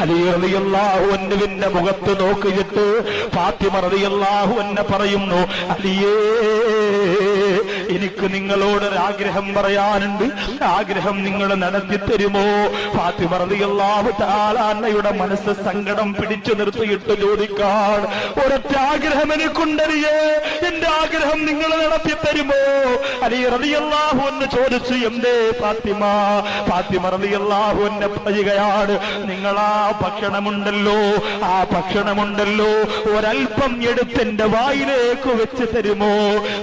അലി റളിയല്ലാഹു അൻഹുവിന്റെ മുഖത്ത് നോക്കിയിട്ട് ഫാത്തിമ റളിയല്ലാഹു അൻഹ പറയുന്നു, അലിയേ, എനിക്ക് നിങ്ങളോടൊരാഗ്രഹം പറയാനുണ്ട്, ആഗ്രഹം നിങ്ങൾ നടത്തി തരുമോ? ഫാത്തിമ റളിയല്ലാഹു തആല അൻഹയുടെ മനസ്സ് സങ്കടം പിടിച്ചു നിർത്തിയിട്ട് ചോദിക്കാൻ, ഒരൊറ്റ ആഗ്രഹം എനിക്കുണ്ടലിയേ, എന്റെ ആഗ്രഹം നിങ്ങൾ നടത്തി തരുമോ? അലി റളിയല്ലാഹു അൻഹു ചോദിച്ചു, എന്തേ ഫാത്തിമ? ഫാത്തിമ റളിയല്ലാഹു അൻഹ പറയുകയാണ്, നിങ്ങളാ ഭക്ഷണമുണ്ടല്ലോ, ആ ഭക്ഷണമുണ്ടല്ലോ, ഒരൽപ്പം എടുത്ത് എന്റെ വായിലേക്ക് വെച്ച് തരുമോ?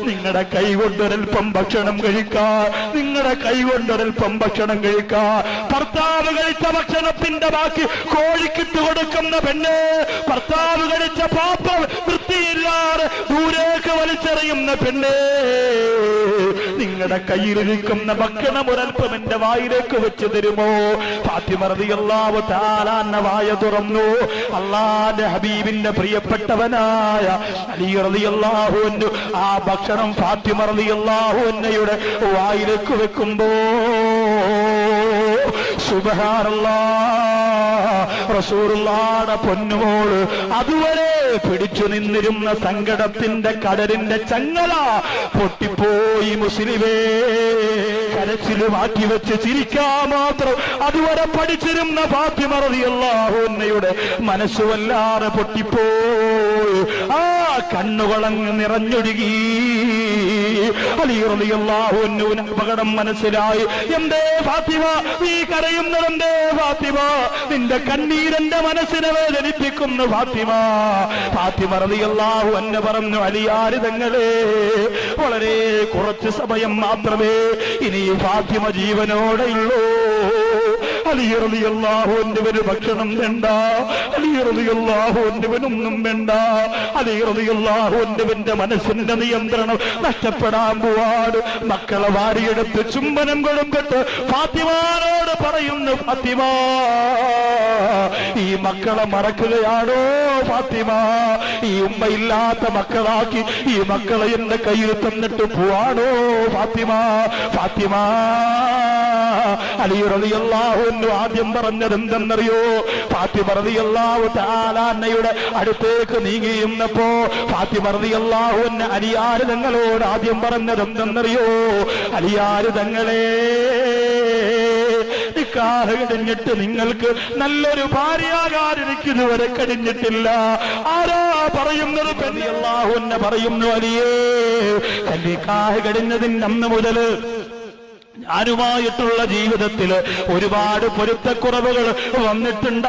നിങ്ങളുടെ കൈ കൊണ്ടൊരൽപ്പം ഭക്ഷണം കഴിക്കാ, നിങ്ങളുടെ കൈ കൊണ്ടൊരൽപ്പം ഭക്ഷണം കഴിക്കാ. ഭർത്താവ് കഴിച്ച ഭക്ഷണത്തിന്റെ ബാക്കി കോഴിക്കിട്ട് കൊടുക്കുന്ന പെണ്ണ്, ഭർത്താവ് കഴിച്ച പാത്രം വൃത്തിയില്ലാതെ ദൂരേക്ക് വലിച്ചെറിയുന്ന പെണ്ണ്, നിങ്ങളുടെ കയ്യിലിരിക്കുന്ന ഭക്ഷണം ഒരൽപ്പം എന്റെ വായിലേക്ക് വെച്ച് തരുമോ? ഫാത്തിമ റളിയല്ലാഹു തആല വായ തുറന്നു. അല്ലാഹുവിന്റെ ഹബീബിന്റെ പ്രിയപ്പെട്ടവനായ അലി റളിയല്ലാഹു അൻഹു ആ ഭക്ഷണം ഫാത്തിമ റളിയല്ലാഹു അൻഹയുടെ വായിലേക്ക് വെക്കുമ്പോ, സുബ്ഹാനല്ലാഹ്, റസൂലുള്ളാഹിയുടെ പൊന്നുമോള് അതുവരെ പിടിച്ചു നിന്നിരുന്ന സങ്കടത്തിന്റെ കടലിന്റെ ചങ്ങല പൊട്ടിപ്പോയി. മുസ്ലിമേ, കരച്ചില് മാറ്റിവെച്ച് ചിരിക്കാൻ മാത്രം അതുവരെ പഠിച്ചിരുന്ന ഫാത്തിമ റളിയല്ലാഹു അൻഹയുടെ മനസ്സ് വല്ലാതെ പൊട്ടിപ്പോയി. ആ കണ്ണുകളങ്ങ് നിറഞ്ഞൊഴുകി. അലി റളിയല്ലാഹു അൻഹുവിന് അപകടം മനസ്സിലായി. എന്തേ ഫാത്തിമ നീ കരയുന്നതെന്തേ ഫാത്തിമ? നിന്റെ കണ്ണീരെന്റെ മനസ്സിനെ വേദനിപ്പിക്കുന്നു ഫാത്തിമ. ഫാത്തിമ റളിയല്ലാഹു അൻഹ പറഞ്ഞു, അലിയാര് തങ്ങളെ, വളരെ കുറച്ച് സമയം മാത്രമേ ഇനി ഫാത്തിമ ജീവനോടെയുള്ളൂ. അലി റളിയല്ലാഹു അൻഹുവിന് ഭക്ഷണം വേണ്ട, അലി റളിയല്ലാഹു അൻഹുവിനൊന്നും വേണ്ട. അലി റളിയല്ലാഹു അൻഹുവിന്റെ മനസ്സിന്റെ നിയന്ത്രണം നഷ്ടപ്പെടാൻ പോവാണ്. മക്കളെ വാരിയെടുത്ത് ചുംബനം കൊടുത്തിട്ട് ഫാത്തിമാനോട് പറയുന്നു, ഫാത്തിമ, ഈ മക്കളെ മറക്കുകയാണോ ഫാത്തിമ? ഈ ഉമ്മയില്ലാത്ത മക്കളാക്കി ഈ മക്കളെ എന്റെ കയ്യിൽ തന്നിട്ട് പോവാണോ ഫാത്തിമ? ഫാത്തിമ, അലി റളിയല്ലാഹു അൻഹു ആദ്യം പറഞ്ഞത് എന്തെന്നറിയോ? ഫാത്തിമ റളിയല്ലാഹു തആല അൻഹയുടെ അടുത്തേക്ക് നീങ്ങിയിരുന്നപ്പോ ഫാത്തിമ റളിയല്ലാഹു അൻഹ അലിയാര് തങ്ങളോട് ആദ്യം പറഞ്ഞത് എന്തെന്നറിയോ? അലിയാര് തങ്ങളെ, നിക്കാഹ് കഴിഞ്ഞിട്ട് നിങ്ങൾക്ക് നല്ലൊരു ഭാര്യയാകാൻ എനിക്കിതുവരെ കഴിഞ്ഞിട്ടില്ല. ആരാ പറയുന്നത്? റളിയല്ലാഹു അൻഹ പറയുന്നു, അലിയേ, നിക്കാഹ് കഴിഞ്ഞതിന് അന്ന് മുതൽ ഞാനുമായിട്ടുള്ള ജീവിതത്തിൽ ഒരുപാട് പൊരുത്തക്കുറവുകൾ വന്നിട്ടുണ്ട്.